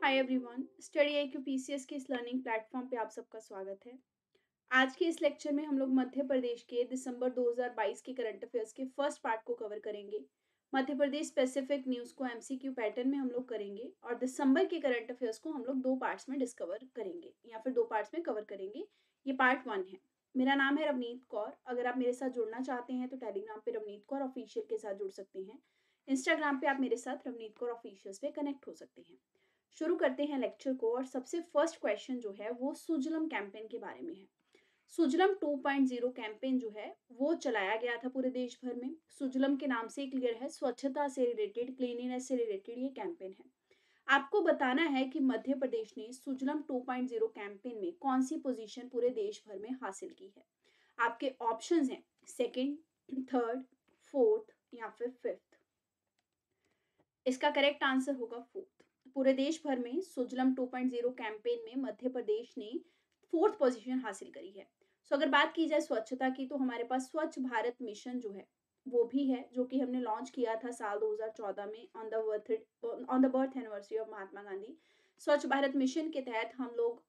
Hi everyone, study IQ PCS के इस learning platform पे आप सबका स्वागत है। आज के इस लेक्चर में हम लोग मध्य प्रदेश के दिसंबर 2022 के करंट अफेयर्स के फर्स्ट पार्ट को कवर करेंगे। मध्य प्रदेश स्पेसिफिक न्यूज़ को एमसीक्यू पैटर्न में हम लोग करेंगे और दिसंबर के करंट अफेयर्स को हम लोग दो पार्ट्स में डिस्कवर करेंगे या फिर दो पार्ट्स में कवर करेंगे। ये पार्ट 1 है। मेरा नाम है रवनीत कौर। अगर आप मेरे साथ जुड़ना चाहते हैं तो टेलीग्राम पे रवनीत कौर ऑफिशियल के साथ जुड़ सकते हैं। इंस्टाग्राम पे आप मेरे साथ रवनीत कौर ऑफिशियल्स पे कनेक्ट हो सकते हैं। शुरू करते हैं लेक्चर को और सबसे फर्स्ट क्वेश्चन जो है वो सुजलम कैंपेन के बारे में है। सुजलम 2.0 कैंपेन जो है वो चलाया गया था पूरे देश भर में। सुजलम के नाम से क्लियर है, स्वच्छता से रिलेटेड, क्लीनिनेस से रिलेटेड ये कैंपेन है। आपको बताना है कि मध्य प्रदेश ने सुजलम 2.0 कैंपेन में कौन सी पोजीशन पूरे देश भर में हासिल की है। आपके ऑप्शंस हैं सेकंड, थर्ड, फोर्थ या फिर फिफ्थ। इसका करेक्ट आंसर होगा फोर्थ। पूरे देश भर में सुजलम 2.0 कैंपेन में मध्य प्रदेश ने फोर्थ पोजीशन हासिल करी है। सो अगर बात की जाए स्वच्छता की तो हमारे पास स्वच्छ भारत मिशन जो है वो भी है, जो कि हमने लॉन्च किया था साल 2014 में on the birth anniversary of Mahatma Gandhi. Swachh Bharat mission के तहत हम लोग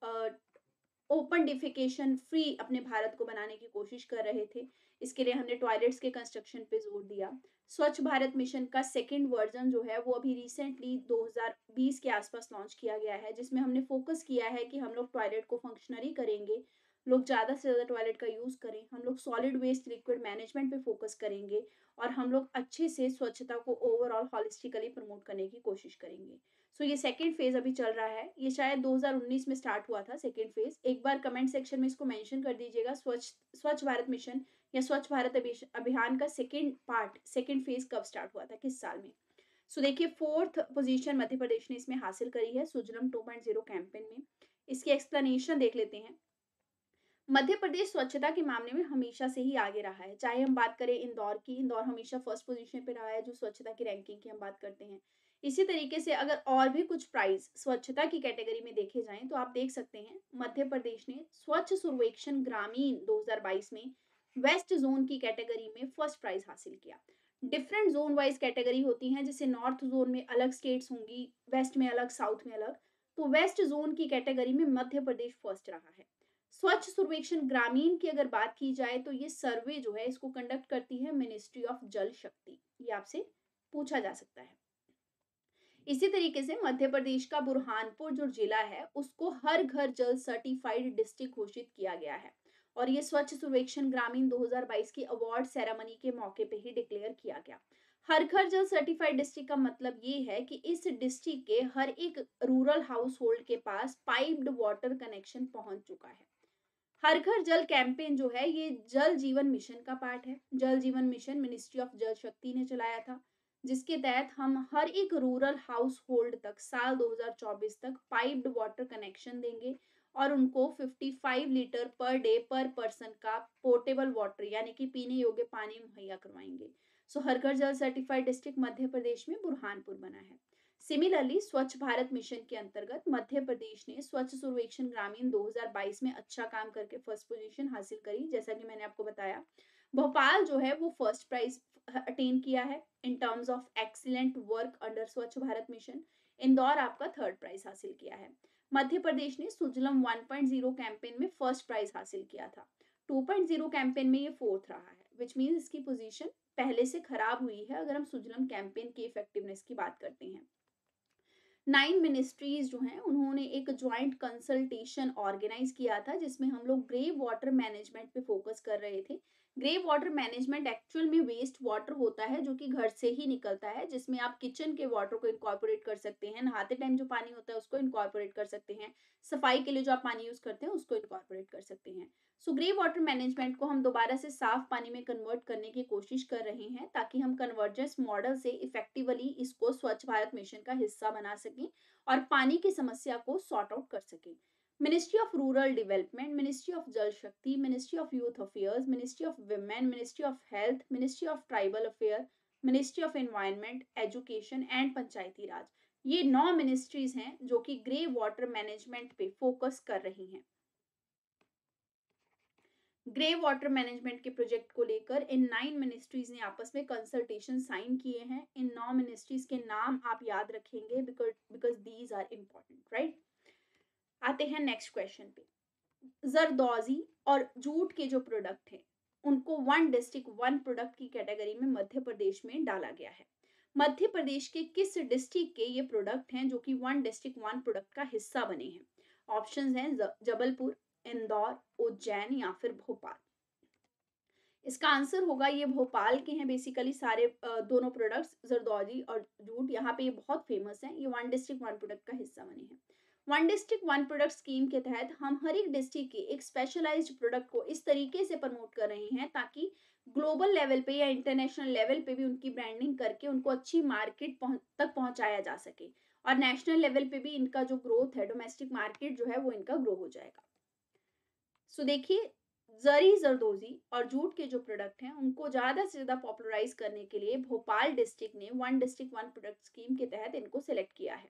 ओपन डिफिकेशन फ्री अपने भारत को बनाने की कोशिश कर रहे थे। इसके लिए हमने टॉयलेट्स के कंस्ट्रक्शन पे जोर दिया। स्वच्छ भारत मिशन का सेकंड वर्जन जो है वो अभी रिसेंटली 2020 के आसपास लॉन्च किया गया है, जिसमें हमने फोकस किया है कि हम लोग टॉयलेट को फंक्शनली करेंगे, लोग ज़्यादा से ज़्यादा टॉयलेट का यूज़ करें, हम लोग सॉलिड वेस्ट लिक्विड मैनेजमेंट पे फोकस करेंगे और हम लोग अच्छे से स्वच्छता को ओवरऑल हॉलिस्टिकली प्रमोट करने की कोशिश करेंगे। सो ये सेकंड फेज अभी चल रहा है। ये शायद 2019 में स्टार्ट हुआ था सेकंड फेज। एक बार कमेंट सेक्शन में इसको मेंशन कर दीजिएगा, स्वच्छ भारत मिशन या स्वच्छ भारत अभियान का सेकंड पार्ट, सेकंड फेज कब स्टार्ट हुआ था, किस साल में। सो देखिए फोर्थ पोजीशन मध्य प्रदेश ने इसमें हासिल करी है सुजलम 2.0 कैंपेन में। इसकी एक्सप्लेनेशन देख लेते हैं। मध्य प्रदेश स्वच्छता के मामले में हमेशा से ही आगे रहा है। चाहे हम बात करें इंदौर की, इंदौर हमेशा फर्स्ट पोजीशन पे रहा है जो स्वच्छता की रैंकिंग की हम बात करते हैं। इसी तरीके से अगर और भी कुछ प्राइज स्वच्छता की कैटेगरी में देखे जाएं तो आप देख सकते हैं मध्य प्रदेश ने स्वच्छ सर्वेक्षण ग्रामीण 2022 में वेस्ट जोन की कैटेगरी में फर्स्ट प्राइज हासिल किया। डिफरेंट जोन वाइज कैटेगरी होती हैं, जैसे नॉर्थ जोन में अलग स्टेट्स होंगी, वेस्ट में अलग, साउथ में अलग। तो वेस्ट जोन की कैटेगरी में मध्य प्रदेश फर्स्ट रहा है। स्वच्छ सर्वेक्षण ग्रामीण की अगर बात की जाए तो ये सर्वे जो है इसको कंडक्ट करती है मिनिस्ट्री ऑफ जल शक्ति। ये आपसे पूछा जा सकता है। इसी तरीके से मध्य प्रदेश का बुरहानपुर जो जिला है उसको हर घर जल सर्टिफाइड डिस्ट्रिक्ट घोषित किया गया है और ये स्वच्छ सर्वेक्षण ग्रामीण 2022 की अवार्ड सेरेमनी के मौके पे ही डिक्लेयर किया गया। हर घर जल सर्टिफाइड डिस्ट्रिक्ट का मतलब ये है कि इस डिस्ट्रिक्ट के हर एक रूरल हाउस होल्ड के पास पाइप्ड वाटर कनेक्शन पहुंच चुका है। हर घर जल कैंपेन जो है ये जल जीवन मिशन का पार्ट है। जल जीवन मिशन मिनिस्ट्री ऑफ जल शक्ति ने चलाया था, जिसके तहत हम हर एक रूरल हाउस होल्ड तक साल 2024 तक पाइप्ड वाटर कनेक्शन देंगे और उनको 55 लीटर पर डे पर पर्सन का पोर्टेबल वाटर यानी कि पीने योग्य पानी मुहैया करवाएंगे। सो हर घर जल सर्टिफाइड डिस्ट्रिक्ट मध्य प्रदेश में बुरहानपुर बना है। सिमिलरली स्वच्छ भारत मिशन के अंतर्गत मध्य प्रदेश ने स्वच्छ सर्वेक्षण ग्रामीण 2022 में अच्छा काम करके फर्स्ट पोजीशन हासिल करी। जैसा कि मैंने आपको बताया, भोपाल जो है वो फर्स्ट प्राइज अटेन किया है in terms of excellent work under स्वच्छ भारत मिशन। इंदौर आपका थर्ड प्राइज हासिल किया है। मध्य प्रदेश ने सुजलम 1.0 कैंपेन में फर्स्ट प्राइज हासिल किया था। 2.0 कैंपेन में ये फोर्थ रहा है, विच मीन इसकी पोजीशन पहले से खराब हुई है अगर हम सुजलम कैंपेन की इफेक्टिवनेस की बात करते हैं। 9 मिनिस्ट्रीज जो हैं उन्होंने एक ज्वाइंट कंसल्टेशन ऑर्गेनाइज किया था, जिसमें हम लोग ग्रे वाटर मैनेजमेंट पे फोकस कर रहे थे। ग्रे वाटर मैनेजमेंट एक्चुअल में वेस्ट वाटर होता है जो कि घर से ही निकलता है, जिसमें आप किचन के वाटर को इनकॉर्पोरेट कर सकते हैं, नहाते टाइम जो पानी होता है उसको इनकॉर्पोरेट कर सकते हैं, सफाई के लिए जो आप पानी यूज करते हैं उसको इनकॉर्पोरेट कर सकते हैं। सो ग्रे वाटर मैनेजमेंट को हम दोबारा से साफ पानी में कन्वर्ट करने की कोशिश कर रहे हैं ताकि हम कन्वर्जेंस मॉडल से इफेक्टिवली इसको स्वच्छ भारत मिशन का हिस्सा बना सकें और पानी की समस्या को सॉर्ट आउट कर सकें। Ministry of rural development, ministry of Jal Shakti, ministry of youth affairs, ministry of women, ministry of health, ministry of tribal affair, ministry of environment, education and Panchayati Raj, ये 9 मिनिस्ट्रीज हैं जो कि ग्रे वाटर मैनेजमेंट पे focus कर रही हैं। ग्रे वाटर मैनेजमेंट के project को लेकर इन 9 मिनिस्ट्रीज ने आपस में कंसल्टेशन साइन किए हैं। इन 9 मिनिस्ट्रीज के नाम आप याद रखेंगे because these are important, right. आते हैं नेक्स्ट क्वेश्चन पे। जरदोजी और जूट के जो प्रोडक्ट हैं उनको वन डिस्ट्रिक्ट वन प्रोडक्ट की कैटेगरी में मध्य प्रदेश में डाला गया है। मध्य प्रदेश के किस डिस्ट्रिक्ट के ये प्रोडक्ट हैं जो कि वन डिस्ट्रिक्ट वन प्रोडक्ट का हिस्सा बने हैं? ऑप्शंस हैं जबलपुर, इंदौर, उज्जैन या फिर भोपाल। इसका आंसर होगा ये भोपाल के हैं बेसिकली सारे दोनों प्रोडक्ट्स जरदौजी और जूट। यहाँ पे ये बहुत फेमस हैं, ये वन डिस्ट्रिक्ट वन प्रोडक्ट का हिस्सा बने हैं। One district one product scheme के तहत हम हर एक डिस्ट्रिक्ट के एक स्पेशलाइज्ड प्रोडक्ट को इस तरीके से प्रमोट कर रहे हैं ताकि ग्लोबल लेवल पे या इंटरनेशनल लेवल पे भी उनकी ब्रांडिंग करके उनको अच्छी मार्केट तक पहुंचाया जा सके और नेशनल लेवल पे भी इनका जो ग्रोथ है, डोमेस्टिक मार्केट जो है वो इनका ग्रो हो जाएगा। सो देखिए, जरी जरदोजी और जूट के जो प्रोडक्ट हैं उनको ज्यादा से ज्यादा पॉपुलराइज करने के लिए भोपाल डिस्ट्रिक्ट ने one district one product scheme के तहत इनको सिलेक्ट किया है।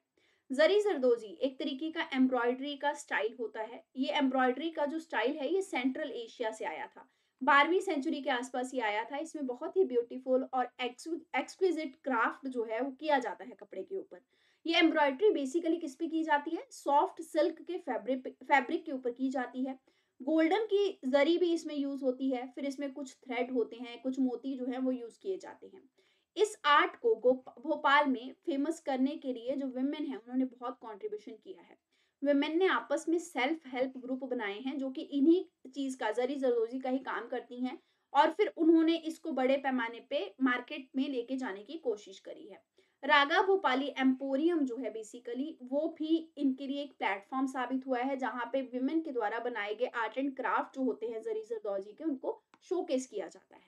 जरी जरदोजी एक तरीके का एम्ब्रॉयडरी का स्टाइल होता है। ये एम्ब्रॉयडरी का जो स्टाइल है ये सेंट्रल एशिया से आया था, 12वीं सेंचुरी के आसपास ये आया था। इसमें बहुत ही ब्यूटीफुल और एक्सक्विजिट क्राफ्ट जो है वो किया जाता है कपड़े के ऊपर। ये एम्ब्रॉयडरी बेसिकली किस पे की जाती है? सॉफ्ट सिल्क के फैब्रिक के ऊपर की जाती है। गोल्डन की जरी भी इसमें यूज होती है, फिर इसमें कुछ थ्रेड होते हैं, कुछ मोती जो है वो यूज किए जाते हैं। इस आर्ट को भोपाल में फेमस करने के लिए जो विमेन है उन्होंने बहुत कंट्रीब्यूशन किया है। विमेन ने आपस में सेल्फ हेल्प ग्रुप बनाए हैं जो कि इन्हीं चीज का, जरी जरदोजी का ही काम करती हैं और फिर उन्होंने इसको बड़े पैमाने पे मार्केट में लेके जाने की कोशिश करी है। रागा भोपाली एम्पोरियम जो है बेसिकली वो भी इनके लिए एक प्लेटफॉर्म साबित हुआ है जहां पे विमेन के द्वारा बनाए गए आर्ट एंड क्राफ्ट जो होते हैं जरी जरदोजी के उनको शोकेस किया जाता है।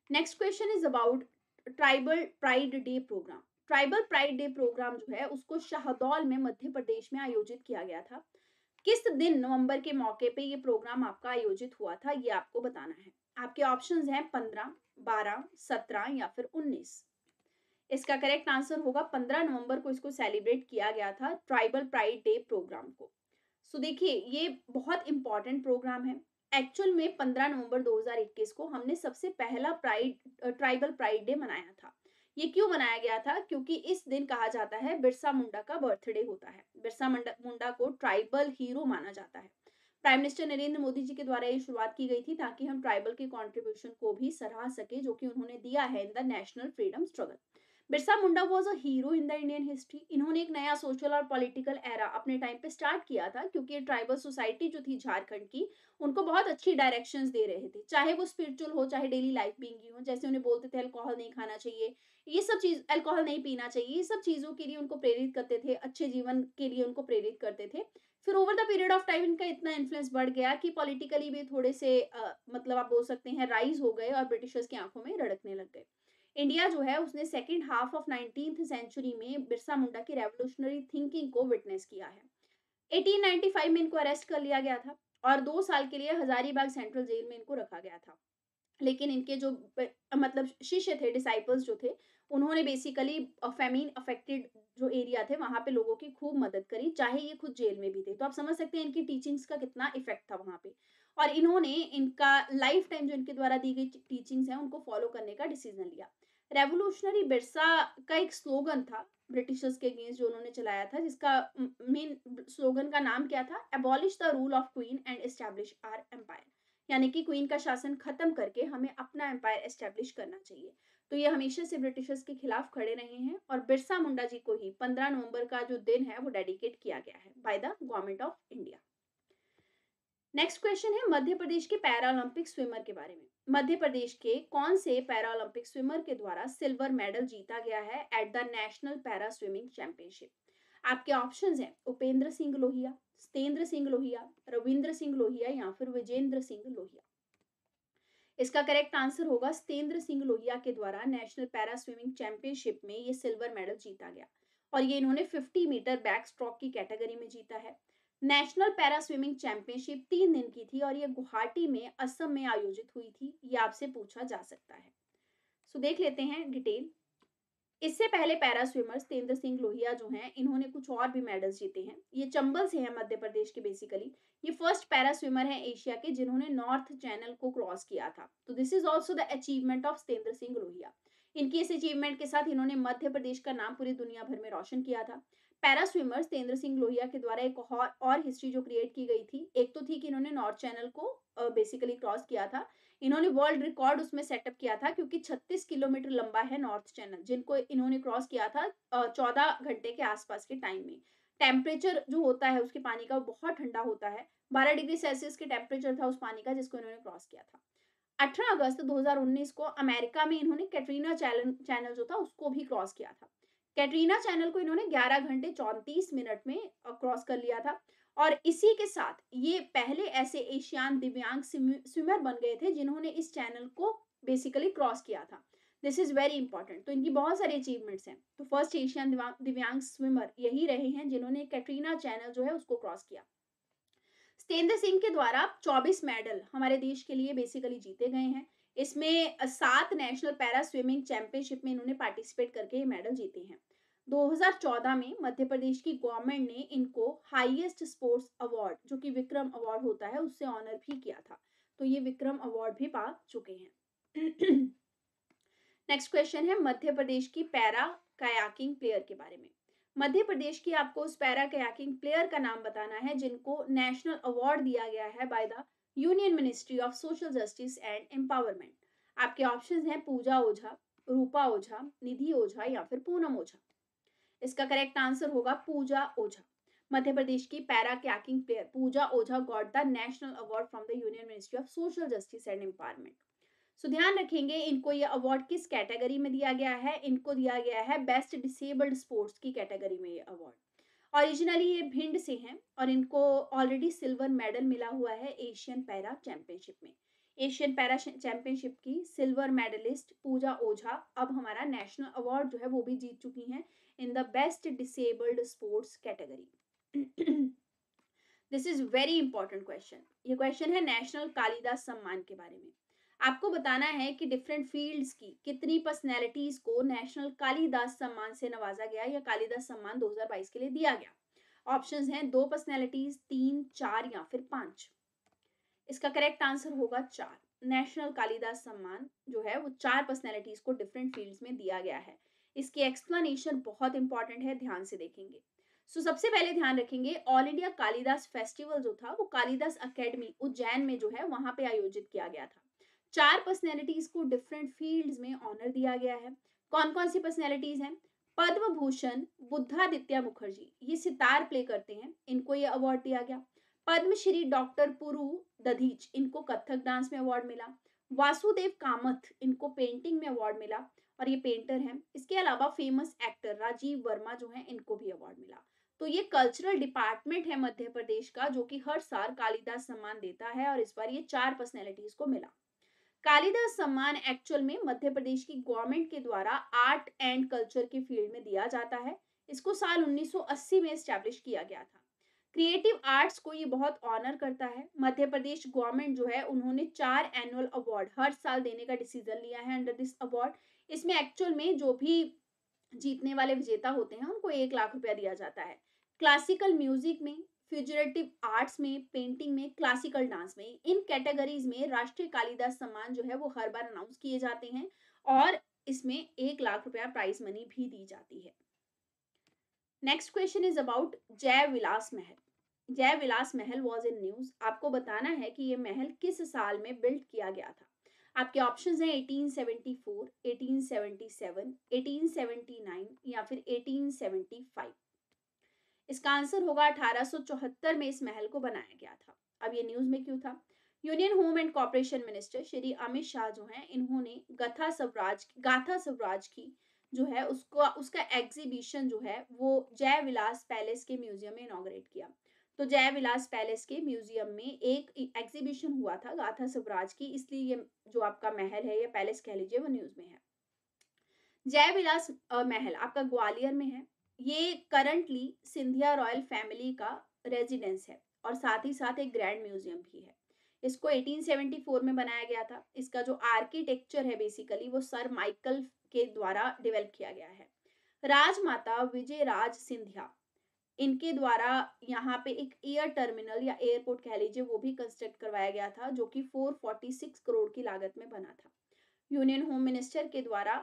Next question is about Tribal Pride Day programme. Tribal Pride Day programme जो है उसको शाहदौल में मध्य प्रदेश में आयोजित किया गया था। किस दिन नवंबर के मौके पे ये प्रोग्राम आपका आयोजित हुआ था ये आपको बताना है। आपके ऑप्शंस हैं 15, 12, 17 या फिर 19। इसका करेक्ट आंसर होगा 15 नवंबर को इसको सेलिब्रेट किया गया था, ट्राइबल प्राइड डे प्रोग्राम को। सो देखिए, ये बहुत इंपॉर्टेंट प्रोग्राम है। एक्चुअल में 15 नवंबर 2021 को हमने सबसे पहला ट्राइबल प्राइड डे मनाया था। ये क्यों मनाया गया था? क्योंकि इस दिन कहा जाता है बिरसा मुंडा का बर्थडे होता है। बिरसा मुंडा को ट्राइबल हीरो माना जाता है। प्राइम मिनिस्टर नरेंद्र मोदी जी के द्वारा ये शुरुआत की गई थी ताकि हम ट्राइबल के कंट्रीब्यूशन को भी सराह सके जो कि उन्होंने दिया है in the national freedom struggle. Birsa Munda was a hero in the Indian history. इन्होंने एक नया सोशल और पॉलिटिकल एरा अपने टाइम पे स्टार्ट किया था क्योंकि ट्राइबल सोसाइटी जो थी झारखंड की उनको बहुत अच्छी डायरेक्शंस दे रहे थे, चाहे वो स्पिरिचुअल हो चाहे डेली लाइफ बीइंग की हो। जैसे उन्हें बोलते थे अल्कोहल नहीं खाना चाहिए, ये सब चीज, अल्कोहल नहीं पीना चाहिए, ये सब चीजों के लिए उनको प्रेरित करते थे, अच्छे जीवन के लिए उनको प्रेरित करते थे। फिर over the period of time इनका इतना इन्फ्लुएंस बढ़ गया कि पॉलिटिकली भी थोड़े से मतलब आप बोल सकते हैं राइज हो गए और ब्रिटिशर्स की आंखों में रड़कने लग गए। इंडिया जो है उसने second half of 19th century में बिरसा मुंडा की रेवोल्यूशनरी थिंकिंग को विटनेस किया है। 1895 में इनको अरेस्ट कर लिया गया था और 2 साल के लिए हजारीबाग सेंट्रल जेल में इनको रखा गया था। लेकिन इनके जो मतलब शिष्य थे, डिसाइपल्स जो थे, उन्होंने बेसिकली फेमिन अफेक्टेड जो एरिया थे वहां पे लोगों की खूब मदद करी, चाहे ये खुद जेल में भी थे। तो आप समझ सकते हैं इनकी टीचिंग्स का कितना इफेक्ट था वहां पे। और इन्होंने इनका लाइफ टाइम जो इनके द्वारा दी गई टीचिंग्स हैं उनको फॉलो करने का डिसीजन लिया। रेवोल्यूशनरी बिरसा का एक स्लोगन था ब्रिटिशर्स के अगेंस्ट जो उन्होंने चलाया था, जिसका मेन स्लोगन का नाम क्या था? Abolish the rule of queen and establish our empire. यानी कि क्वीन का शासन खत्म करके हमें अपना एम्पायर एस्टेब्लिश करना चाहिए। तो ये हमेशा से ब्रिटिशर्स के खिलाफ खड़े रहे हैं और बिरसा मुंडा जी को ही 15 नवंबर का जो दिन है वो डेडिकेट किया गया है by the government of India. Next question है मध्य प्रदेश के पैरालंपिक स्विमर के बारे में। मध्य प्रदेश के कौन से पैरालंपिक स्विमर के द्वारा सिल्वर मेडल जीता गया है at the national para swimming championship? आपके ऑप्शंस हैं उपेंद्र सिंह लोहिया, सतेंद्र सिंह लोहिया, रविंद्र सिंह लोहिया या फिर विजेंद्र सिंह लोहिया। इसका करेक्ट आंसर होगा सतेंद्र सिंह लोहिया के द्वारा नेशनल पैरा स्विमिंग चैंपियनशिप में ये सिल्वर मेडल जीता गया और ये इन्होंने 50 मीटर बैक स्ट्रोक की कैटेगरी में जीता है। नेशनल पैरा स्विमिंग चैंपियनशिप 3 दिन की थी और ये गुवाहाटी में असम में आयोजित हुई थी। ये आपसे पूछा जा सकता है। सो देख लेते हैं डिटेल। इससे पहले पैरा स्विमर सत्येंद्र सिंह लोहिया जो हैं, इन्होंने कुछ और भी मेडल्स जीते हैं। ये चंबल से हैं मध्य प्रदेश के बेसिकली। ये फर्स्ट पैरा स्विमर हैं एशिया के जिन्होंने नॉर्थ चैनल को क्रॉस किया था। तो this is also the achievement of Satyendra Singh Lohia. इनकी इस अचीवमेंट के साथ इन्होंने मध्य प्रदेश का नाम पूरी दुनिया भर में रोशन किया था। पैरा स्विमर सत्येंद्र सिंह लोहिया के द्वारा एक और हिस्ट्री जो क्रिएट की गई थी, एक तो थी कि इन्होंने नॉर्थ चैनल को बेसिकली क्रॉस किया था। इन्होंने वर्ल्ड रिकॉर्ड उसमें सेटअप किया था क्योंकि 36 किलोमीटर लंबा है नॉर्थ चैनल, जिनको इन्होंने क्रॉस किया था 14 घंटे के आसपास के टाइम में। टेम्परेचर जो होता है उसके पानी का बहुत ठंडा होता है। 12 डिग्री सेल्सियस के टेम्परेचर था उस पानी का जिसको इन्होंने क्रॉस किया था। 18 अगस्त 2019 को अमेरिका में इन्होंने कैटरीना चैनल जो था उसको भी क्रॉस किया था। कैटरीना चैनल को इन्होंने 11 घंटे 34 मिनट में क्रॉस कर लिया था। और इसी के साथ ये पहले ऐसे एशियान दिव्यांग स्विमर बन गए थे जिन्होंने इस चैनल को बेसिकली क्रॉस किया था। This is very important. तो इनकी बहुत सारी अचीवमेंट्स हैं। तो फर्स्ट एशियन दिव्यांग स्विमर यही रहे हैं जिन्होंने कैटरीना चैनल जो है उसको क्रॉस किया। सत्येंद्र सिंह के द्वारा 24 मेडल हमारे देश के लिए बेसिकली जीते गए हैं। इसमें 7 नेशनल पैरा स्विमिंग चैंपियनशिप में इन्होंने पार्टिसिपेट करके ये मेडल जीते हैं। 2014 में मध्य प्रदेश की गवर्नमेंट ने इनको हाईएस्ट स्पोर्ट्स अवार्ड जो कि विक्रम अवार्ड होता है उससे ऑनर भी किया था। तो ये विक्रम अवार्ड भी पा चुके हैं। नेक्स्ट क्वेश्चन है मध्य प्रदेश की पैरा कायाकिंग प्लेयर के बारे में। मध्य प्रदेश की आपको उस पैरा कयाकिंग प्लेयर का नाम बताना है जिनको नेशनल अवार्ड दिया गया है by the union ministry of social justice and empowerment. आपके ऑप्शंस हैं पूजा ओझा, रूपा ओझा, निधि ओझा या फिर पूनम ओझा। इसका करेक्ट आंसर होगा पूजा ओझा। मध्य प्रदेश की para kayaking player Puja Ojha got the national award from the union ministry of social justice and empowerment. So ध्यान रखेंगे इनको ये अवार्ड किस कैटेगरी में दिया गया है। इनको दिया गया है बेस्ट डिसेबल्ड स्पोर्ट्स की कैटेगरी में ये अवार्ड। ओरिजिनली ये भिंड से हैं और इनको ऑलरेडी सिल्वर मेडल मिला हुआ है एशियन पैरा चैंपियनशिप में। एशियन पैरा चैंपियनशिप की सिल्वर मेडलिस्ट पूजा ओझा अब हमारा नेशनल अवार्ड जो है वो भी जीत चुकी हैं in the best disabled sports category. This is very important question. ये क्वेश्चन है नेशनल कालिदास सम्मान के बारे में। आपको बताना है कि डिफरेंट फील्ड्स की कितनी पर्सनैलिटीज को नेशनल कालिदास सम्मान से नवाजा गया या कालिदास सम्मान 2022 के लिए दिया गया। ऑप्शंस हैं 2 पर्सनैलिटीज, 3, 4 या फिर 5। इसका करेक्ट आंसर होगा 4। नेशनल कालिदास सम्मान जो है वो 4 पर्सनैलिटीज को डिफरेंट फील्ड्स में दिया गया है। इसकी एक्सप्लेनेशन बहुत इंपॉर्टेंट है, ध्यान से देखेंगे। सबसे पहले ध्यान रखेंगे ऑल इंडिया कालिदास फेस्टिवल जो था वो कालिदास अकेडमी उज्जैन में जो है वहां पे आयोजित किया गया था। 4 पर्सनैलिटीज को डिफरेंट फील्ड्स में ऑनर दिया गया है। कौन कौन सी पर्सनैलिटीज हैं? पद्म भूषण बुद्धादित्य मुखर्जी, ये सितार प्ले करते हैं, इनको ये अवार्ड दिया गया। पद्मश्री डॉक्टर पुरु दधीच, इनको कथक डांस में अवार्ड मिला। वासुदेव कामथ, इनको पेंटिंग में अवार्ड मिला और ये पेंटर हैं। इसके अलावा फेमस एक्टर राजीव वर्मा जो हैं इनको भी अवार्ड मिला। तो ये कल्चरल डिपार्टमेंट है मध्य प्रदेश का जो कि हर साल कालिदास सम्मान देता है और इस बार ये 4 पर्सनैलिटीज को मिला। कालिदास सम्मान एक्चुअल में मध्य प्रदेश की गवर्नमेंट के द्वारा आर्ट एंड कल्चर के फील्ड में दिया जाता है। इसको साल 1980 में एस्टैब्लिश किया गया था। क्रिएटिव आर्ट्स को ये बहुत ऑनर करता है। मध्य प्रदेश गवर्नमेंट जो है उन्होंने 4 एनुअल अवार्ड हर साल देने का डिसीजन लिया है अंडर दिस अवार्ड। इसमें एक्चुअल में जो भी जीतने वाले विजेता होते हैं उनको 1 लाख रुपया दिया जाता है। क्लासिकल म्यूजिक में, फिगरेटिव आर्ट्स में, पेंटिंग में, क्लासिकल डांस में, इन कैटेगरीज में राष्ट्रीय कालिदास सम्मान जो है वो हर बार अनाउंस किए जाते हैं और इसमें 1 लाख रुपया प्राइज मनी भी दी जाती है। Next question is about Jai Vilas Mahal. Jai Vilas Mahal was in news. आपको बताना है कि ये महल किस साल में बिल्ड किया गया था। आपके ऑप्शंस हैं 1874, 1877, 1879 या फिर 1875। इसका आंसर होगा 1874 में इस महल को बनाया गया था। अब ये न्यूज में क्यों था? Union home and corporation minister Shri Amit Shah जो हैं इन्होंने गाथा स्वराज की जो है उसका एग्जीबिशन जो है वो जय विलास पैलेस के म्यूजियम में इनॉग्रेट किया। तो जय विलास पैलेस के म्यूजियम में एक एग्जीबिशन हुआ था गाथा स्वराज की, इसलिए ये जो आपका महल है या पैलेस कह लीजिए वो न्यूज में है। जय विलास महल आपका ग्वालियर में है। ये करंटली सिंधिया रॉयल फैमिली का रेजिडेंस है और साथ ही साथ एक ग्रैंड म्यूजियम भी है। इसको 1874 में बनाया गया था। इसका जो आर्किटेक्चर है बेसिकली वो सर माइकल के द्वारा डेवलप किया गया है। राजमाता विजयराज सिंधिया, इनके द्वारा यहाँ पे एक एयर टर्मिनल या एयरपोर्ट कह लीजिए वो भी कंस्ट्रक्ट करवाया गया था, जो कि 446 करोड़ की लागत में बना था। यूनियन होम मिनिस्टर के द्वारा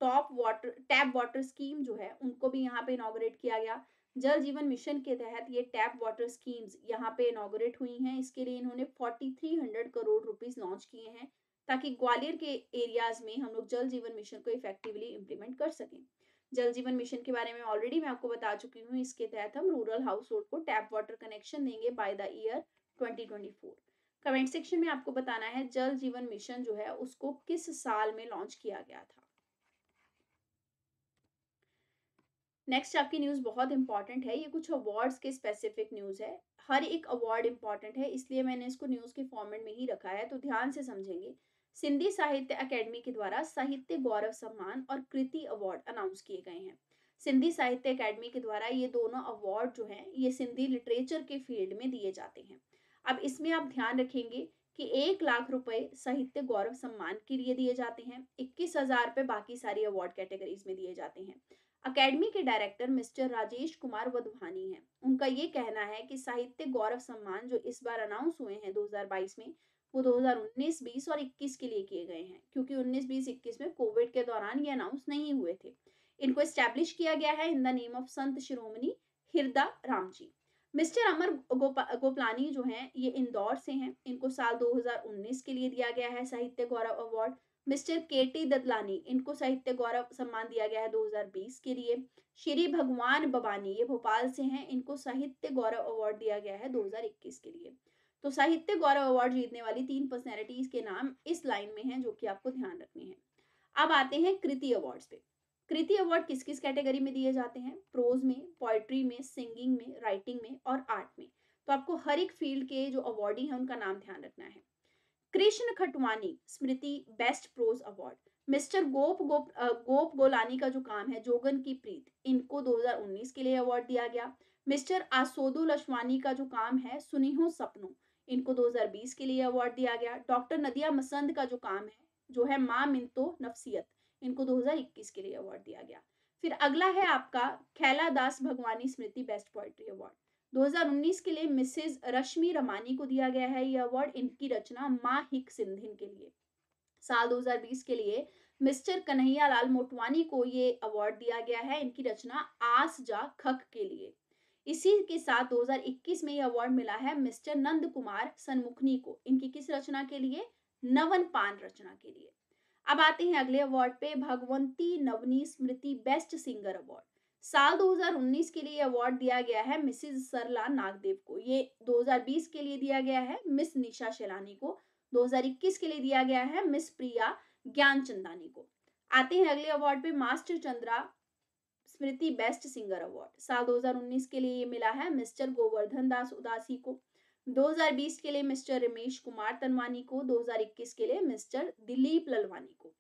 टैप वाटर स्कीम जो है उनको भी यहाँ पे इनॉग्रेट किया गया। जल जीवन मिशन के तहत ये टैप वाटर स्कीम्स यहाँ पे इनॉग्रेट हुई हैं। इसके लिए इन्होंने 4300 करोड़ रुपीस लॉन्च किए हैं, ताकि ग्वालियर के एरियाज में हम लोग जल जीवन मिशन को इफेक्टिवली इम्प्लीमेंट कर सकें। जल जीवन मिशन के बारे में ऑलरेडी मैं आपको बता चुकी हूँ। इसके तहत हम रूरल हाउस होल्ड को टैप वाटर कनेक्शन देंगे by the year 2024। Comment section में आपको बताना है जल जीवन मिशन जो है उसको किस साल में लॉन्च किया गया था। नेक्स्ट आपकी न्यूज बहुत इंपॉर्टेंट है। ये कुछ अवार्ड्स के स्पेसिफिक न्यूज है। हर एक अवार्ड इंपॉर्टेंट है, इसलिए मैंने इसको न्यूज के फॉर्मेट में ही रखा है, तो ध्यान से समझेंगे। सिंधी साहित्य अकेडमी के द्वारा साहित्य गौरव सम्मान और कृति अवार्ड अनाउंस किए गए हैं। सिंधी साहित्य अकेडमी के द्वारा ये दोनों अवार्ड जो हैं ये सिंधी लिटरेचर के फील्ड में दिए जाते हैं। अब इसमें आप ध्यान रखेंगे कि 1 लाख रुपए साहित्य गौरव सम्मान के लिए दिए जाते हैं, 21,000 रुपए बाकी सारी अवार्ड कैटेगरीज में दिए जाते हैं। अकेडमी के डायरेक्टर मिस्टर राजेश कुमार वधवानी हैं। उनका ये कहना है कि साहित्य गौरव सम्मान जो इस बार अनाउंस हुए हैं 2022 में, वो 2019, 20 और 21 के लिए किए गए हैं, क्योंकि 19, 20, 21 में कोविड के दौरान ये अनाउंस नहीं हुए थे। इनको एस्टैब्लिश किया गया है in the name of Sant Shiromani हिरदा Ram ji. Mister अमर गोपलानी जो हैं ये इंदौर से हैं। इनको साल 2019 के लिए दिया गया है साहित्य गौरव अवार्ड। मिस्टर केटी ददलानी, इनको साहित्य गौरव सम्मान दिया गया है 2020 के लिए। श्री भगवान बबानी, ये भोपाल से हैं, इनको साहित्य गौरव अवार्ड दिया गया है 2021 के लिए। तो साहित्य गौरव अवार्ड जीतने वाली 3 पर्सनैलिटीज के नाम इस लाइन में हैं, जो कि आपको ध्यान रखने हैं। अब आते हैं कृति अवार्ड्स पे। कृति अवार्ड किस किस कैटेगरी में दिए जाते हैं? प्रोज में, पोएट्री में, सिंगिंग में, राइटिंग में और आर्ट में। तो आपको हर एक फील्ड के जो अवार्डी हैं उनका नाम ध्यान रखना है। कृष्ण खटवानी स्मृति बेस्ट प्रोज अवार्ड। मिस्टर गोप गोलानी का जो काम है जोगन की प्रीत, इनको 2019 के लिए अवार्ड दिया गया। मिस्टर आसोदो लशवानी का जो काम है सुनिहो सपनों, इनको 2020 के लिए अवार्ड दिया गया। डॉक्टर नदिया मसंद का जो काम है जो है माँ मिंतो नफसियत, इनको 2021 के लिए अवार्ड दिया गया। फिर अगला है आपका खैला दास भगवानी स्मृति बेस्ट पोएट्री अवार्ड। 2019 के लिए मिसेज रश्मि रमानी को दिया गया है ये अवार्ड, इनकी रचना माँ हिक सिंधिन के लिए। साल 2020 के लिए मिस्टर कन्हैया लाल मोटवानी को ये अवार्ड दिया गया है, इनकी रचना आस जा खक के लिए। इसी के साथ 2021 में ये अवार्ड मिला है मिस्टर नंद कुमार सनमुखनी को, इनकी किस रचना के लिए? नवन पान रचना के लिए। अब आते हैं अगले अवार्ड पे, भगवंती नवनी स्मृति बेस्ट सिंगर अवार्ड। साल 2019 के लिए अवार्ड दिया गया है मिसिज सरला नागदेव को। ये 2020 के लिए दिया गया है मिस निशा शेलानी को। 2021 के लिए दिया गया है मिस प्रिया ज्ञानचंदानी को। आते हैं अगले अवार्ड पे, मास्टर चंद्रा स्मृति बेस्ट सिंगर अवार्ड। साल 2019 के लिए ये मिला है मिस्टर गोवर्धन दास उदासी को। 2020 के लिए मिस्टर रमेश कुमार तनवानी को। 2021 के लिए मिस्टर दिलीप ललवानी को।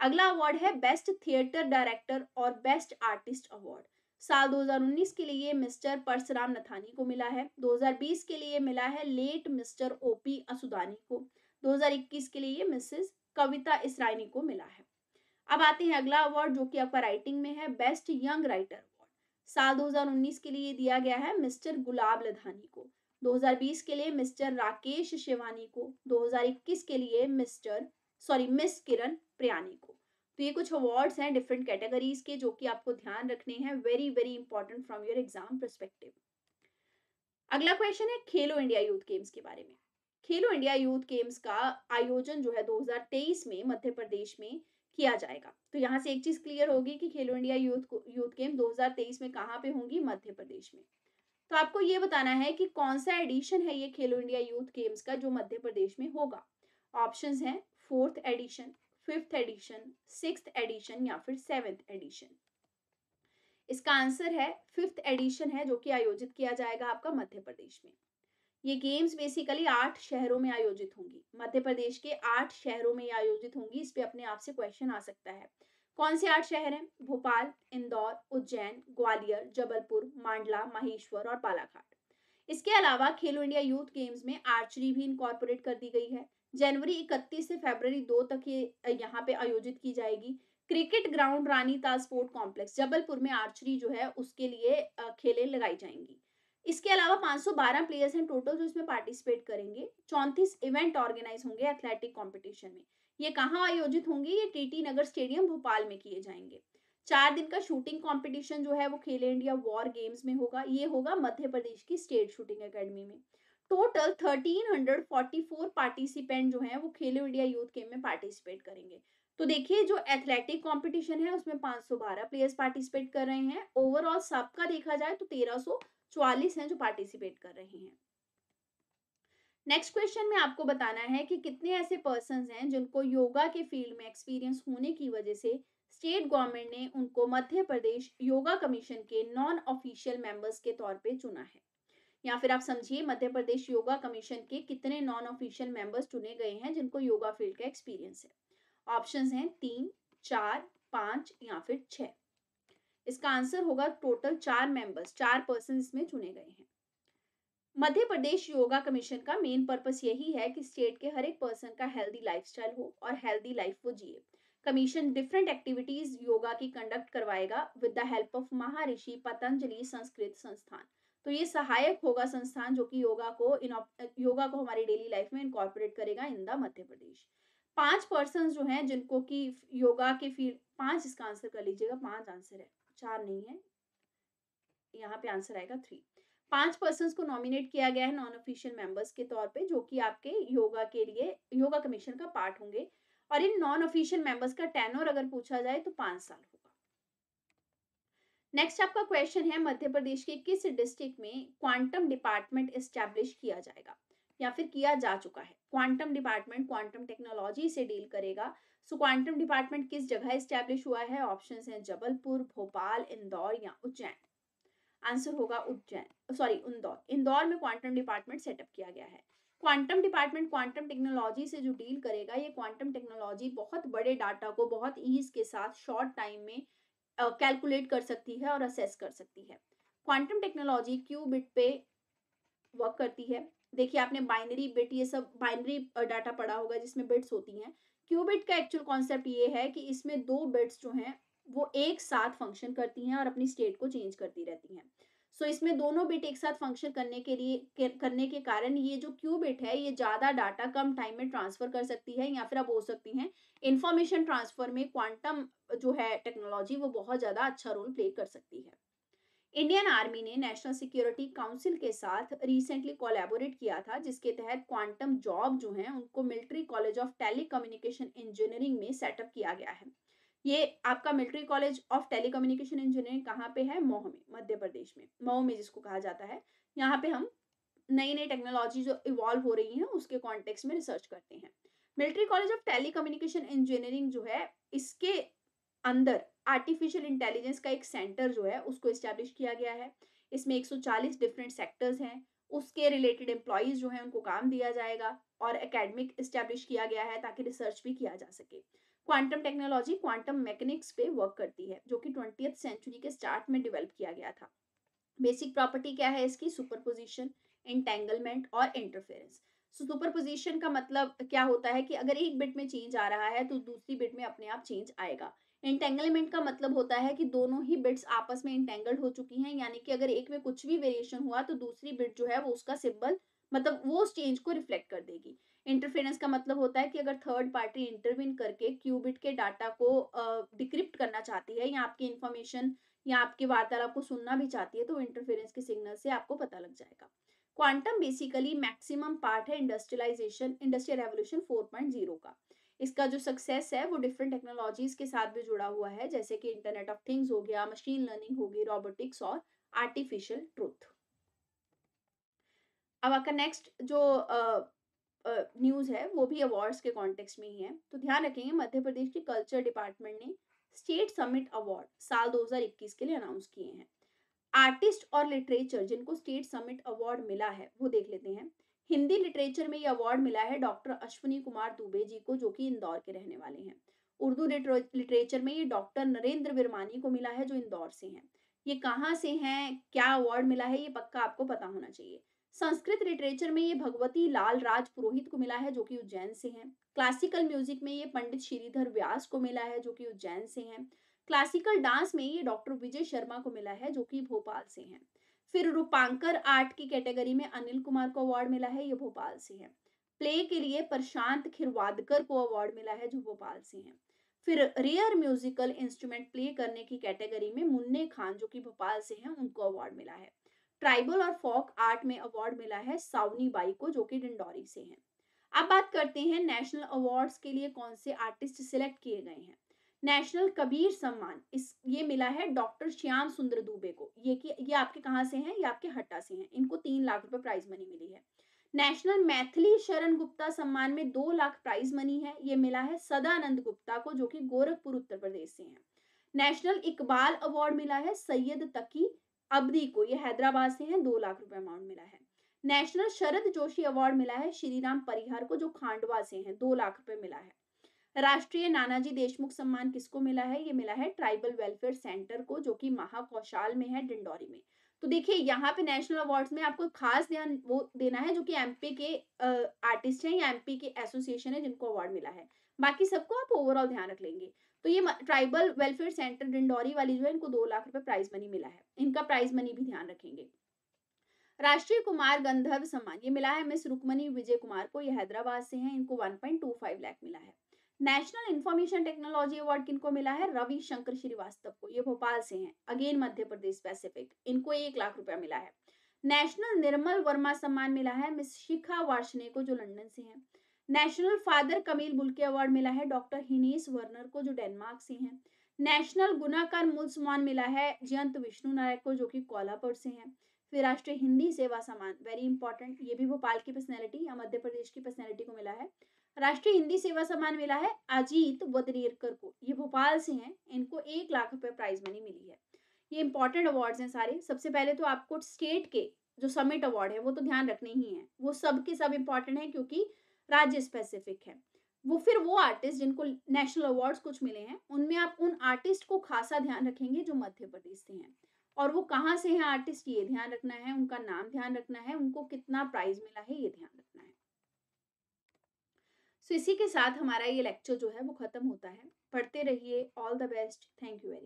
अगला अवार्ड है बेस्ट थिएटर डायरेक्टर और बेस्ट आर्टिस्ट अवार्ड। साल 2019 के लिए मिस्टर परसराम नथानी को मिला है। 2020 के लिए मिला है लेट मिस्टर ओपी असुदानी को। 2021 के लिए मिसेस कविता इसराइनी को मिला है। अब आते हैं अगला अवार्ड जो कि आपका राइटिंग में है, बेस्ट यंग राइटर अवार्ड। साल 2019 के लिए दिया गया है मिस्टर गुलाब लधानी को। 2020 के लिए मिस्टर राकेश शिवानी को। 2021 के लिए मिस किरण प्रियानी को। तो ये कुछ अवार्ड्स हैं डिफरेंट कैटेगरीज के जो कि आपको ध्यान रखने हैं, very very important from your exam perspective. अगला क्वेश्चन है खेलो इंडिया यूथ गेम्स के बारे में। खेलो इंडिया यूथ गेम्स का आयोजन जो है 2023 में मध्य प्रदेश में किया जाएगा। तो यहाँ से एक चीज क्लियर होगी कि खेलो इंडिया यूथ गेम 2023 में कहाँ पे होंगी? मध्य प्रदेश में। तो आपको ये बताना है कि कौन सा एडिशन है ये खेलो इंडिया यूथ गेम्स का जो मध्य प्रदेश में होगा। ऑप्शंस हैं 4th addition, 5th addition, 6th addition या फिर 7th एडिशन। इसका आंसर है 5th एडिशन है जो कि आयोजित किया जाएगा आपका मध्य प्रदेश में। ये गेम्स बेसिकली 8 शहरों में आयोजित होंगी। मध्य प्रदेश के 8 शहरों में आयोजित होंगी। इस पे अपने आप से क्वेश्चन आ सकता है। कौन से 8 शहर हैं? भोपाल, इंदौर, उज्जैन, ग्वालियर, जबलपुर, मांडला, महेश्वर और बालाघाट। इसके अलावा खेलो इंडिया यूथ गेम्स में आर्चरी भी इनकॉर्पोरेट कर दी गई है। जनवरी 31 से फरवरी 2 तक ये यहाँ पे आयोजित की जाएगी। Cricket ground Ranital sport complex Jabalpur में आर्चरी जो है उसके लिए खेलें लगाई जाएंगी। इसके अलावा 512 प्लेयर्स हैं टोटल जो इसमें पार्टिसिपेट करेंगे। 34 इवेंट ऑर्गेनाइज होंगे एथलेटिक कंपटीशन में। ये कहाँ आयोजित होंगे? ये टीटी नगर स्टेडियम भोपाल में किए जाएंगे। 4 दिन का शूटिंग कंपटीशन जो है वो खेलो इंडिया वॉर गेम्स में होगा। ये होगा मध्य प्रदेश की स्टेट शूटिंग एकेडमी में। टोटल 1344 पार्टिसिपेंट जो हैं वो खेलो इंडिया यूथ गेम में पार्टिसिपेट करेंगे। तो देखिए जो एथलेटिक कंपटीशन है उसमें 512 प्लेयर्स पार्टिसिपेट कर रहे हैं। ओवरऑल सबका देखा जाए तो 1344 हैं जो पार्टिसिपेट कर रहे हैं। नेक्स्ट क्वेश्चन में आपको बताना है कि कितने ऐसे पर्संस हैं जिनको योगा के फील्ड में एक्सपीरियंस होने की वजह से स्टेट गवर्नमेंट ने उनको मध्य प्रदेश योगा कमीशन के नॉन ऑफिशियल मेंबर्स के तौर पे चुना है। या फिर आप समझिए मध्य प्रदेश योगा कमीशन के कितने नॉन ऑफिशियल मेंबर्स चुने गए हैं जिनको योगा फील्ड का एक्सपीरियंस है। ऑप्शंस हैं 3, 4, 5 या फिर 6। इसका आंसर होगा टोटल 4 मेंबर्स, 4 पर्सन इसमें चुने गए हैं। मध्य प्रदेश योगा कमीशन का मेन पर्पस यही है कि स्टेट के हर एक पर्सन का हेल्दी लाइफस्टाइल हो और हेल्दी लाइफ वो जिए। कमीशन डिफरेंट एक्टिविटीज योगा की कंडक्ट करवाएगा विद द हेल्प ऑफ महर्षि पतंजलि संस्कृत संस्थान। तो ये सहायक होगा संस्थान जो कि योगा को हमारी डेली लाइफ में इनकॉर्पोरेट करेगा in the Madhya Pradesh. 5 person जो हैं जिनको कि योगा के फील्ड 5 इसका आंसर कर लीजिएगा, 5 आंसर है, 4 नहीं है, यहाँ पे आंसर आएगा 3। 5 पर्सन को नॉमिनेट किया गया है नॉन ऑफिशियल मेंबर्स के तौर पे जो कि आपके योगा के लिए योगा कमीशन का पार्ट होंगे। और इन नॉन ऑफिशियल मेंबर्स का टेन्योर अगर पूछा जाए तो 5 साल होगा। नेक्स्ट आपका क्वेश्चन है मध्य प्रदेश के किस डिस्ट्रिक्ट में क्वांटम डिपार्टमेंट एस्टैब्लिश किया जाएगा या फिर किया जा चुका है। क्वांटम डिपार्टमेंट क्वांटम टेक्नोलॉजी से डील करेगा। सो क्वांटम डिपार्टमेंट किस जगह एस्टैब्लिश हुआ है? ऑप्शंस हैं जबलपुर, भोपाल, इंदौर या उज्जैन। आंसर होगा इंदौर। इंदौर में क्वांटम डिपार्टमेंट सेटअप किया गया है। क्वांटम डिपार्टमेंट क्वांटम टेक्नोलॉजी से जो डील करेगा, ये क्वांटम टेक्नोलॉजी बहुत बड़े डाटा को बहुत ईज के साथ शॉर्ट टाइम में कैलकुलेट कर सकती है और असेस कर सकती है। क्वांटम टेक्नोलॉजी क्यूबिट पे वर्क करती है। देखिए आपने बाइनरी बिट, ये सब बाइनरी डाटा पढ़ा होगा जिसमें बिट्स होती हैं। क्यूबिट का एक्चुअल कॉन्सेप्ट ये है कि इसमें 2 बिट्स जो हैं वो एक साथ फंक्शन करती हैं और अपनी स्टेट को चेंज करती रहती हैं। सो इसमें दोनों बिट एक साथ फंक्शन करने के कारण ये जो क्यूबिट है ये ज्यादा डाटा कम टाइम में ट्रांसफर कर सकती है, या फिर आप बोल सकती हैं इंफॉर्मेशन ट्रांसफर में क्वांटम जो है टेक्नोलॉजी वो बहुत ज्यादा अच्छा रोल प्ले कर सकती है। इंडियन आर्मी ने नेशनल सिक्योरिटी काउंसिल के साथ रिसेंटली कोलैबोरेट किया था जिसके तहत क्वांटम जॉब जो है उनको military college of telecommunication engineering में सेटअप किया गया है। ये आपका military college of telecommunication engineering कहाँ पे है? मऊ में, मध्य प्रदेश में, मऊ में जिसको कहा जाता है। यहाँ पे हम नई नई टेक्नोलॉजी जो इवॉल्व हो रही है उसके कॉन्टेक्स्ट में रिसर्च करते हैं। Military college of telecommunication engineering जो है इसके अंदर आर्टिफिशियल इंटेलिजेंस का एक सेंटर जो है उसको एस्टैब्लिश किया गया है। इसमें 140 डिफरेंट सेक्टर्स हैं। उसके रिलेटेड एम्प्लॉयज जो हैं उनको काम दिया जाएगा और एकेडमिक एस्टैब्लिश किया गया है ताकि रिसर्च भी किया जा सके। क्वांटम टेक्नोलॉजी क्वांटम मैकेनिक्स पे वर्क करती है जो कि 20वीं सेंचुरी के स्टार्ट में डेवलप किया गया था। बेसिक प्रॉपर्टी क्या है इसकी? सुपरपोजिशन, एंटेंगलमेंट और इंटरफेरेंस। सुपरपोजिशन का मतलब क्या होता है कि अगर एक बिट में चेंज आ रहा है तो दूसरी बिट में अपने आप चेंज आएगा। एंटेंगलमेंट का मतलब होता है कि दोनों ही बिट्स आपस में इंटेंगल्ड हो चुकी हैं, यानी कि अगर एक में कुछ भी वेरिएशन हुआ तो दूसरी बिट जो है वो उसका सिंबल मतलब वो उस चेंज को रिफ्लेक्ट कर देगी। इंटरफेरेंस का मतलब होता है कि अगर थर्ड पार्टी इंटरवीन करके क्यूबिट के डाटा को डिक्रिप्ट करना चाहती है या आपकी इंफॉर्मेशन या आपके वार्तालाप को सुनना भी चाहती है तो इंटरफेरेंस के सिग्नल से आपको पता लग जाएगा। क्वांटम बेसिकली मैक्सिमम पार्ट है इंडस्ट्रियल रेवोल्यूशन 4.0 का। इसका जो सक्सेस है वो डिफरेंट टेक्नोलॉजीज के साथ भी जुड़ा हुआ है जैसे कि इंटरनेट ऑफ थिंग्स हो गया, मशीन लर्निंग होगी, रोबोटिक्स और आर्टिफिशियल ट्रूथ। अब आपका नेक्स्ट जो न्यूज है वो भी अवार्ड्स के कॉन्टेक्स्ट में ही है। तो ध्यान रखेंगे मध्य प्रदेश के कल्चर डिपार्टमेंट ने स्टेट समिट अवार्ड साल 2021 के लिए अनाउंस किए हैं। आर्टिस्ट और लिटरेचर जिनको स्टेट समिट अवार्ड मिला है वो देख लेते हैं। हिंदी लिटरेचर में ये अवार्ड मिला है डॉक्टर अश्विनी कुमार दुबे जी को जो कि इंदौर के रहने वाले हैं। उर्दू लिटरेचर में ये डॉक्टर नरेंद्र विरमानी को मिला है जो इंदौर से हैं। ये कहाँ से हैं, क्या अवार्ड मिला है, ये पक्का आपको पता होना चाहिए। संस्कृत लिटरेचर में ये भगवती लाल राज पुरोहित को मिला है जो कि उज्जैन से हैं। क्लासिकल म्यूजिक में ये पंडित श्रीधर व्यास को मिला है जो कि उज्जैन से हैं। क्लासिकल डांस में ये डॉक्टर विजय शर्मा को मिला है जो कि भोपाल से हैं। फिर रूपांकर आर्ट की कैटेगरी में अनिल कुमार को अवार्ड मिला है, ये भोपाल से हैं। प्ले के लिए प्रशांत खिरवादकर को अवार्ड मिला है जो भोपाल से हैं। फिर रेयर म्यूजिकल इंस्ट्रूमेंट प्ले करने की कैटेगरी में मुन्ने खान जो कि भोपाल से हैं उनको अवार्ड मिला है। ट्राइबल और फोक आर्ट में अवार्ड मिला है सावनी बाई को जो कि डिंडौरी से हैं। अब बात करते हैं नेशनल अवार्ड्स के लिए कौन से आर्टिस्ट सिलेक्ट किए गए हैं। नेशनल कबीर सम्मान इस ये मिला है डॉक्टर श्याम सुंदर दुबे को। ये आपके कहाँ से हैं? ये आपके हट्टा से हैं। इनको 3 लाख रुपए प्राइज मनी मिली है। नेशनल मैथिली शरण गुप्ता सम्मान में 2 लाख प्राइज मनी है। ये मिला है सदानंद गुप्ता को जो कि गोरखपुर उत्तर प्रदेश से हैं। नेशनल इकबाल अवार्ड मिला है सैयद तकी अब्दी को, ये हैदराबाद से हैं, 2 लाख रुपए अमाउंट मिला है। नेशनल शरद जोशी अवार्ड मिला है श्रीराम परिहार को जो खांडवा से हैं, 2 लाख रुपए मिला है। राष्ट्रीय नानाजी देशमुख सम्मान किसको मिला है? ये मिला है ट्राइबल वेलफेयर सेंटर को जो कि महाकौशल में है, डिंडौरी में। तो देखिए यहाँ पे नेशनल अवार्ड्स में आपको खास ध्यान वो देना है जो कि एमपी के आर्टिस्ट हैं या एमपी के एसोसिएशन है जिनको अवार्ड मिला है। बाकी सबको आप ओवरऑल ध्यान रख लेंगे। तो ये ट्राइबल वेलफेयर सेंटर डिंडौरी वाली जो है इनको 2 लाख रुपए प्राइज मनी मिला है। इनका प्राइज मनी भी ध्यान रखेंगे। राष्ट्रीय कुमार गंधर्व सम्मान ये मिला है मिस रुक्मणी विजय कुमार को, ये हैदराबाद से हैं, इनको 1.25 लाख मिला है। नेशनल इंफॉर्मेशन टेक्नोलॉजी अवार्ड किनको मिला है? रवि शंकर श्रीवास्तव को, ये भोपाल से हैं, अगेन मध्य प्रदेश स्पेसिफिक, इनको 1 लाख रुपया मिला है। नेशनल निर्मल वर्मा सम्मान मिला है मिस शिखा वार्ष्णे को जो लंदन से हैं। National father Kamil Bulcke award मिला है डॉक्टर हिनीस वर्नर को जो डेनमार्क से हैं। नेशनल गुनाकार मूल सम्मान मिला है जयंत विष्णु नायक को जो कि कोल्हापुर से हैं। फिर राष्ट्रीय हिंदी सेवा सम्मान वेरी इंपॉर्टेंट, ये भी भोपाल की पर्सनैलिटी या मध्य प्रदेश की पर्सनैलिटी को मिला है। राष्ट्रीय हिंदी सेवा सम्मान मिला है अजीत वदनेरकर को, ये भोपाल से हैं, इनको 1 लाख रुपए प्राइज मनी मिली है। ये इंपॉर्टेंट अवार्ड्स हैं सारे। सबसे पहले तो आपको स्टेट के जो समिट अवार्ड है वो तो ध्यान रखने ही है, वो सब के सब इंपॉर्टेंट है क्योंकि राज्य स्पेसिफिक है। वो आर्टिस्ट जिनको नेशनल अवार्ड्स कुछ मिले हैं उनमें आप उन आर्टिस्ट को खासा ध्यान रखेंगे जो मध्य प्रदेश से हैं, और वो कहाँ से हैं आर्टिस्ट ये ध्यान रखना है, उनका नाम ध्यान रखना है, उनको कितना प्राइज मिला है ये ध्यान रखना है। सो इसी के साथ हमारा ये लेक्चर जो है वो खत्म होता है। पढ़ते रहिए। All the best. Thank you very much.